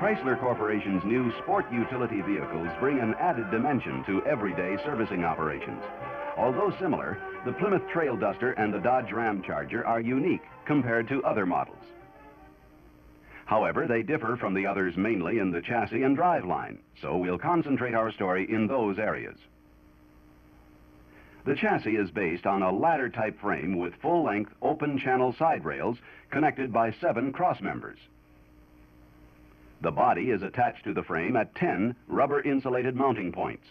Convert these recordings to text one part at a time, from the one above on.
Chrysler Corporation's new sport utility vehicles bring an added dimension to everyday servicing operations. Although similar, the Plymouth Trail Duster and the Dodge Ramcharger are unique compared to other models. However, they differ from the others mainly in the chassis and driveline, so we'll concentrate our story in those areas. The chassis is based on a ladder-type frame with full-length, open-channel side rails connected by 7 cross-members. The body is attached to the frame at 10 rubber-insulated mounting points.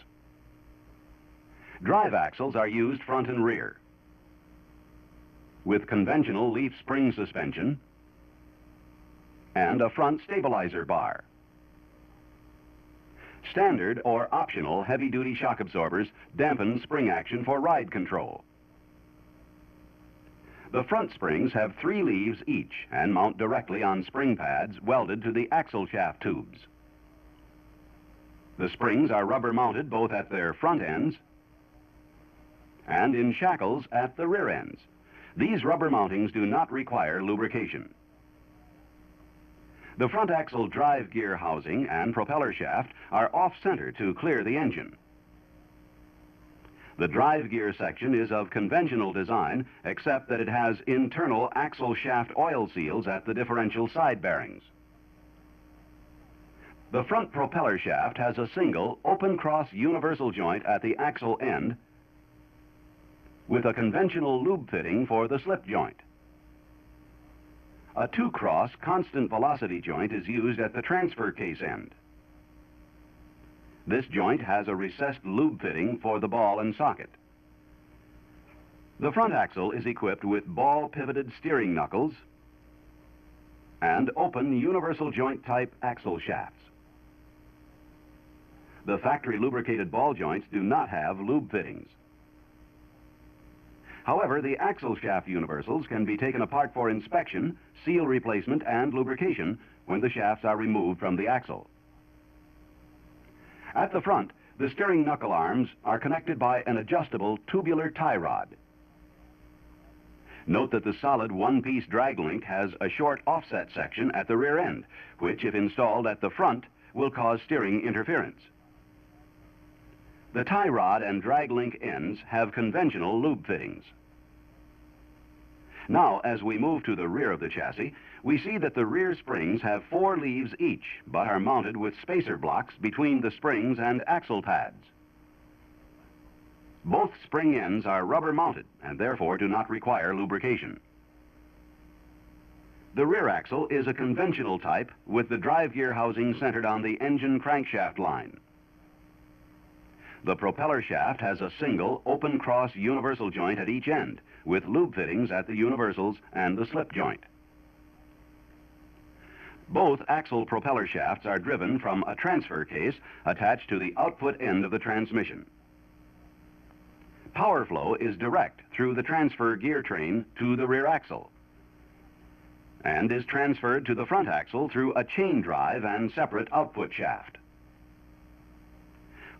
Drive axles are used front and rear, with conventional leaf spring suspension and a front stabilizer bar. Standard or optional heavy-duty shock absorbers dampen spring action for ride control. The front springs have 3 leaves each and mount directly on spring pads welded to the axle shaft tubes. The springs are rubber mounted both at their front ends and in shackles at the rear ends. These rubber mountings do not require lubrication. The front axle drive gear housing and propeller shaft are off-center to clear the engine. The drive gear section is of conventional design, except that it has internal axle shaft oil seals at the differential side bearings. The front propeller shaft has a single open cross universal joint at the axle end with a conventional lube fitting for the slip joint. A 2-cross constant velocity joint is used at the transfer case end. This joint has a recessed lube fitting for the ball and socket. The front axle is equipped with ball pivoted steering knuckles and open universal joint type axle shafts. The factory lubricated ball joints do not have lube fittings. However, the axle shaft universals can be taken apart for inspection, seal replacement, and lubrication when the shafts are removed from the axle. At the front, the steering knuckle arms are connected by an adjustable tubular tie rod. Note that the solid one-piece drag link has a short offset section at the rear end, which, if installed at the front, will cause steering interference. The tie rod and drag link ends have conventional lube fittings. Now, as we move to the rear of the chassis, we see that the rear springs have 4 leaves each, but are mounted with spacer blocks between the springs and axle pads. Both spring ends are rubber mounted and therefore do not require lubrication. The rear axle is a conventional type with the drive gear housing centered on the engine crankshaft line. The propeller shaft has a single open cross universal joint at each end, with lube fittings at the universals and the slip joint. Both axle propeller shafts are driven from a transfer case attached to the output end of the transmission. Power flow is direct through the transfer gear train to the rear axle and is transferred to the front axle through a chain drive and separate output shaft.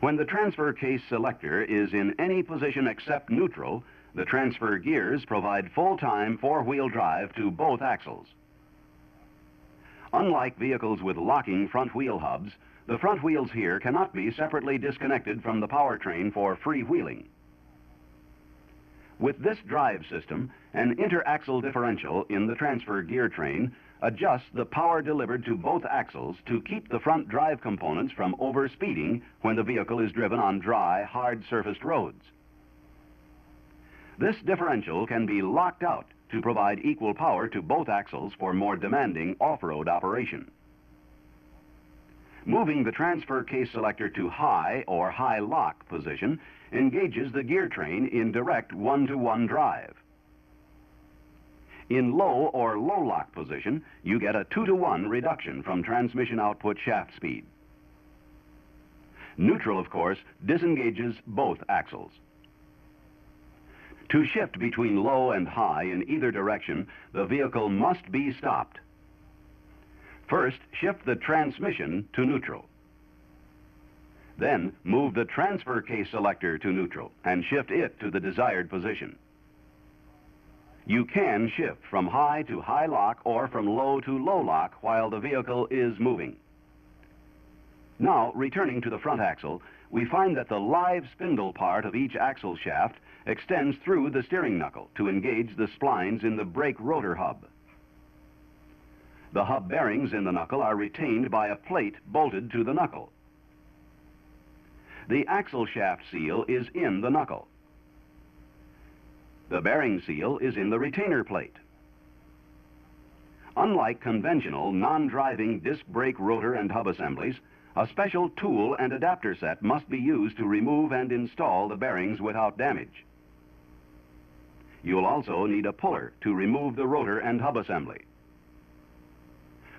When the transfer case selector is in any position except neutral, the transfer gears provide full-time 4-wheel drive to both axles. Unlike vehicles with locking front wheel hubs, the front wheels here cannot be separately disconnected from the powertrain for freewheeling. With this drive system, an interaxle differential in the transfer gear train adjusts the power delivered to both axles to keep the front drive components from overspeeding when the vehicle is driven on dry, hard-surfaced roads. This differential can be locked out to provide equal power to both axles for more demanding off-road operation. Moving the transfer case selector to high or high lock position engages the gear train in direct 1-to-1 drive. In low or low lock position, you get a 2-to-1 reduction from transmission output shaft speed. Neutral, of course, disengages both axles. To shift between low and high in either direction, the vehicle must be stopped. First, shift the transmission to neutral. Then, move the transfer case selector to neutral and shift it to the desired position. You can shift from high to high lock or from low to low lock while the vehicle is moving. Now, returning to the front axle, we find that the live spindle part of each axle shaft extends through the steering knuckle to engage the splines in the brake rotor hub. The hub bearings in the knuckle are retained by a plate bolted to the knuckle. The axle shaft seal is in the knuckle. The bearing seal is in the retainer plate. Unlike conventional non-driving disc brake rotor and hub assemblies, a special tool and adapter set must be used to remove and install the bearings without damage. You'll also need a puller to remove the rotor and hub assembly.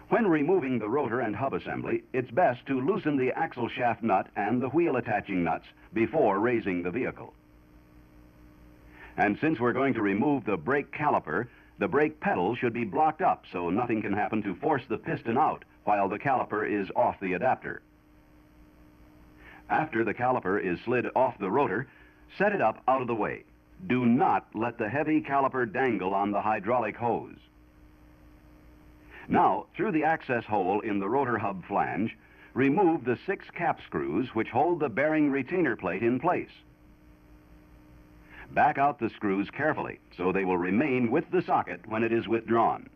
When removing the rotor and hub assembly, it's best to loosen the axle shaft nut and the wheel attaching nuts before raising the vehicle. And since we're going to remove the brake caliper, the brake pedal should be blocked up so nothing can happen to force the piston out while the caliper is off the adapter. After the caliper is slid off the rotor, set it up out of the way. Do not let the heavy caliper dangle on the hydraulic hose. Now, through the access hole in the rotor hub flange, remove the 6 cap screws which hold the bearing retainer plate in place. Back out the screws carefully so they will remain with the socket when it is withdrawn.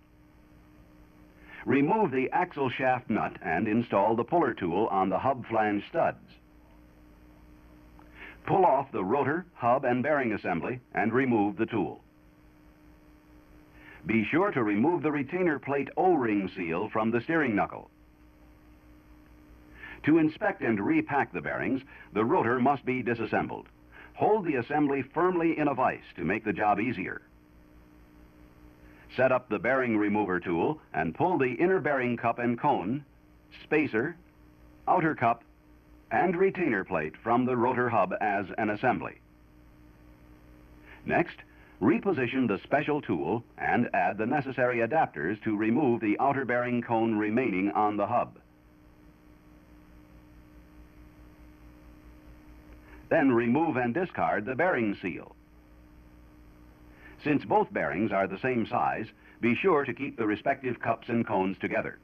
Remove the axle shaft nut and install the puller tool on the hub flange studs. Pull off the rotor, hub, and bearing assembly and remove the tool. Be sure to remove the retainer plate O-ring seal from the steering knuckle. To inspect and repack the bearings, the rotor must be disassembled. Hold the assembly firmly in a vise to make the job easier. Set up the bearing remover tool and pull the inner bearing cup and cone, spacer, outer cup, and retainer plate from the rotor hub as an assembly. Next, reposition the special tool and add the necessary adapters to remove the outer bearing cone remaining on the hub. Then remove and discard the bearing seal. Since both bearings are the same size, be sure to keep the respective cups and cones together.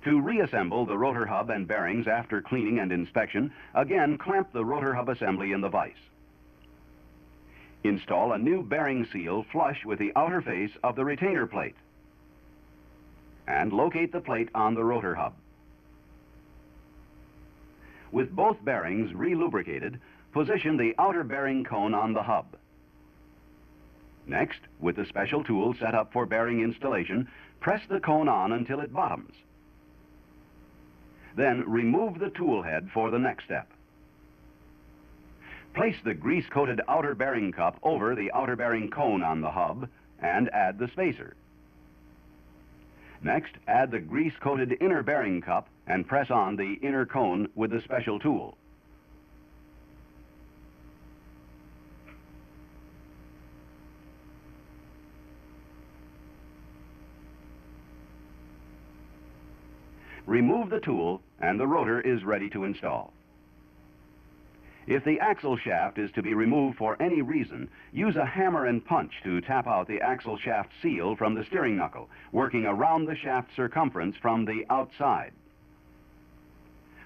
To reassemble the rotor hub and bearings after cleaning and inspection, again clamp the rotor hub assembly in the vise. Install a new bearing seal flush with the outer face of the retainer plate. And locate the plate on the rotor hub. With both bearings re-lubricated, position the outer bearing cone on the hub. Next, with the special tool set up for bearing installation, press the cone on until it bottoms. Then remove the tool head for the next step. Place the grease-coated outer bearing cup over the outer bearing cone on the hub and add the spacer. Next, add the grease-coated inner bearing cup and press on the inner cone with the special tool. Remove the tool and the rotor is ready to install. If the axle shaft is to be removed for any reason, use a hammer and punch to tap out the axle shaft seal from the steering knuckle, working around the shaft circumference from the outside.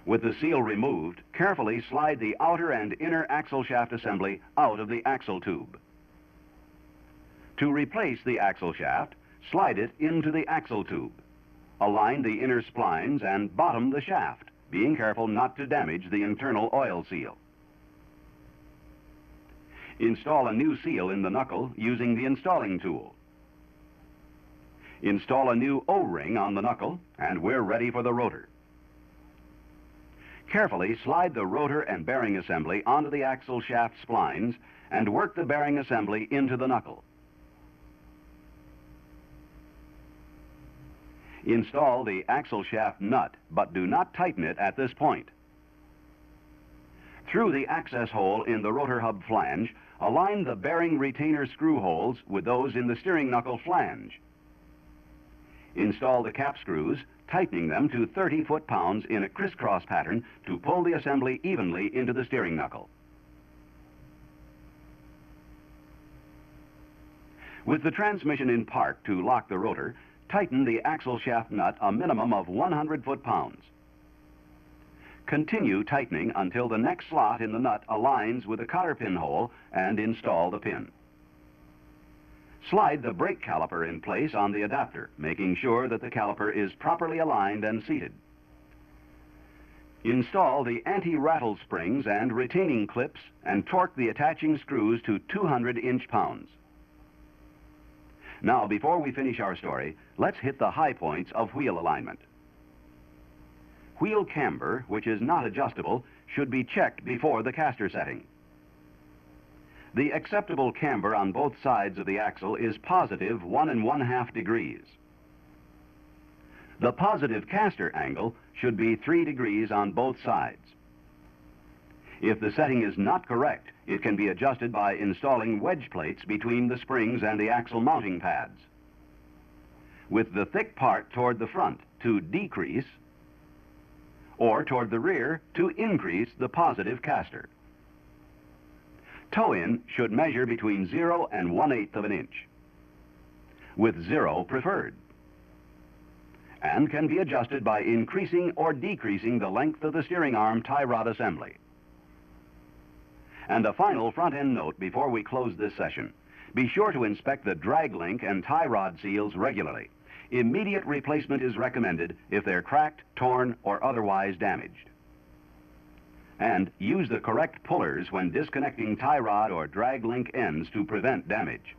With the seal removed, carefully slide the outer and inner axle shaft assembly out of the axle tube. To replace the axle shaft, slide it into the axle tube. Align the inner splines and bottom the shaft, being careful not to damage the internal oil seal. Install a new seal in the knuckle using the installing tool. Install a new O-ring on the knuckle, and we're ready for the rotor. Carefully slide the rotor and bearing assembly onto the axle shaft splines and work the bearing assembly into the knuckle. Install the axle shaft nut, but do not tighten it at this point. Through the access hole in the rotor hub flange, align the bearing retainer screw holes with those in the steering knuckle flange. Install the cap screws, tightening them to 30 foot-pounds in a crisscross pattern to pull the assembly evenly into the steering knuckle. With the transmission in park to lock the rotor, tighten the axle shaft nut a minimum of 100 foot-pounds. Continue tightening until the next slot in the nut aligns with the cotter pin hole and install the pin. Slide the brake caliper in place on the adapter, making sure that the caliper is properly aligned and seated. Install the anti-rattle springs and retaining clips and torque the attaching screws to 200 inch-pounds. Now, before we finish our story, let's hit the high points of wheel alignment. Wheel camber, which is not adjustable, should be checked before the caster setting. The acceptable camber on both sides of the axle is positive 1 1/2 degrees. The positive caster angle should be 3 degrees on both sides. If the setting is not correct, it can be adjusted by installing wedge plates between the springs and the axle mounting pads, with the thick part toward the front to decrease, or toward the rear to increase the positive caster. Toe-in should measure between 0 and 1/8 of an inch, with 0 preferred, and can be adjusted by increasing or decreasing the length of the steering arm tie rod assembly. And a final front-end note before we close this session. Be sure to inspect the drag link and tie rod seals regularly. Immediate replacement is recommended if they're cracked, torn, or otherwise damaged. And use the correct pullers when disconnecting tie rod or drag link ends to prevent damage.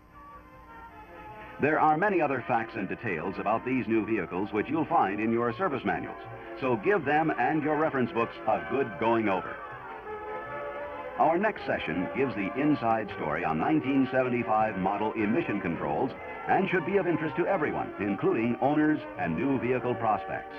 There are many other facts and details about these new vehicles which you'll find in your service manuals, so give them and your reference books a good going over. Our next session gives the inside story on 1975 model emission controls and should be of interest to everyone, including owners and new vehicle prospects.